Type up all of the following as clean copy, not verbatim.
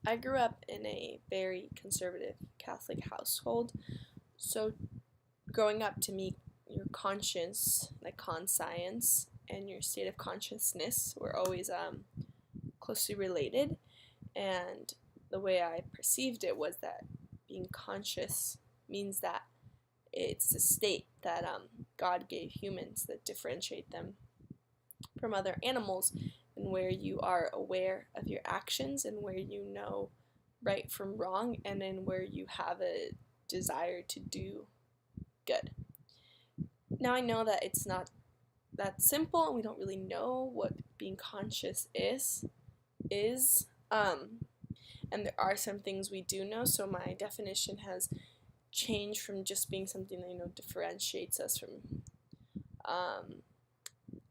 I grew up in a very conservative Catholic household, so growing up to me, your conscience, like conscience, and your state of consciousness were always closely related, and the way I perceived it was that being conscious means that it's a state that God gave humans that differentiate them from other animals, and where you are aware of your actions and where you know right from wrong, and then where you have a desire to do good. Now I know that it's not that simple, and we don't really know what being conscious is and there are some things we do know, so my definition has changed from just being something that differentiates us from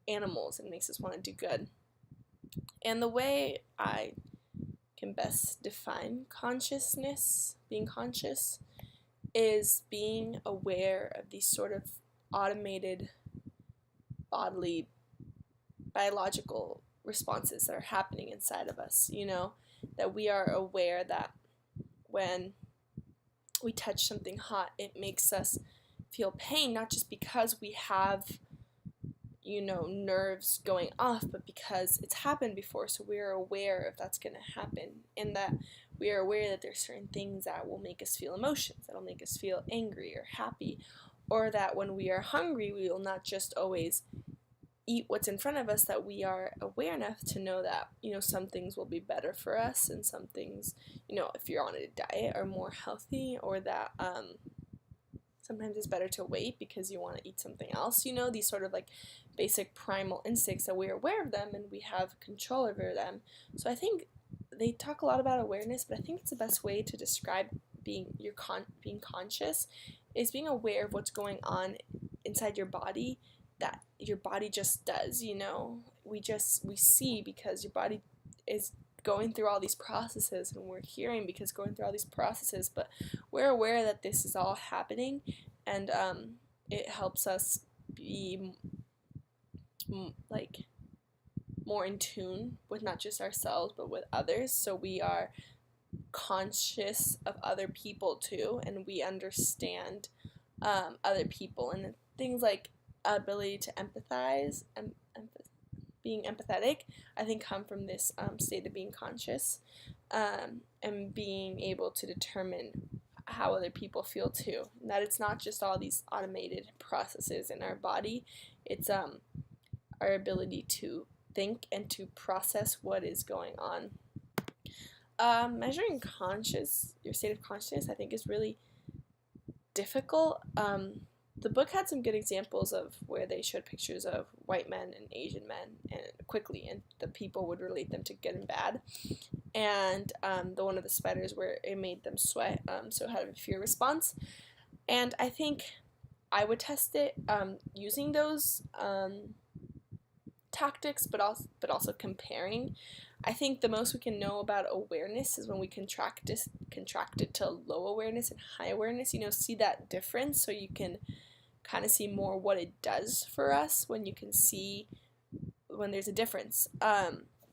animals and makes us want to do good. And the way I can best define consciousness, being conscious, is being aware of these sort of automated bodily biological responses that are happening inside of us, that we are aware that when we touch something hot, it makes us feel pain, not just because we have nerves going off, but because it's happened before, so we're aware if that's going to happen, and that we are aware that there's certain things that will make us feel emotions, that'll make us feel angry or happy, or that when we are hungry, we will not just always eat what's in front of us, that we are aware enough to know that, some things will be better for us, and some things, if you're on a diet, are more healthy, or that, sometimes it's better to wait because you want to eat something else, these sort of like basic primal instincts that we're aware of them and we have control over them. So I think they talk a lot about awareness, but I think it's the best way to describe being conscious is being aware of what's going on inside your body, that your body just does, we see because your body is going through all these processes, and we're hearing because going through all these processes, but we're aware that this is all happening, and it helps us be like more in tune with not just ourselves but with others, so we are conscious of other people too, and we understand other people, and things like ability to empathize and being empathetic, I think, come from this state of being conscious, and being able to determine how other people feel too. And that it's not just all these automated processes in our body, it's our ability to think and to process what is going on. Measuring your state of consciousness, I think, is really difficult. The book had some good examples of where they showed pictures of white men and Asian men and quickly, and the people would relate them to good and bad. And the one of the spiders where it made them sweat, so it had a fear response. And I think I would test it using those tactics, but also comparing. I think the most we can know about awareness is when we contract it to low awareness and high awareness. See that difference, so you can kind of see more what it does for us when you can see when there's a difference.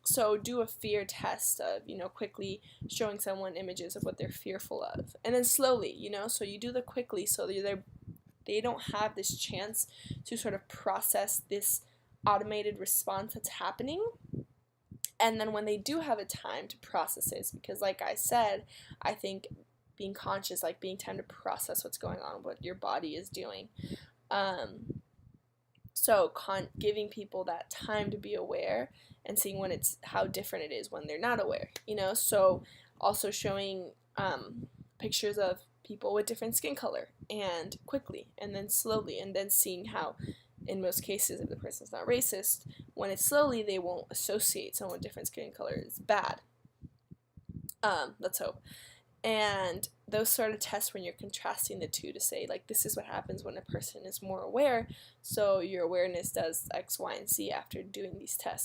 So do a fear test of, quickly showing someone images of what they're fearful of, and then slowly, so you do the quickly so they don't have this chance to sort of process this automated response that's happening. And then when they do have a time to process it, because like I said, I think being conscious, like being time to process what's going on, what your body is doing. So giving people that time to be aware and seeing how different it is when they're not aware, So also showing pictures of people with different skin color, and quickly, and then slowly, and then seeing how, in most cases, if the person's not racist, when it's slowly, they won't associate someone with different skin color as bad. Let's hope. And those sort of tests when you're contrasting the two to say, like, this is what happens when a person is more aware, so your awareness does X, Y, and Z after doing these tests.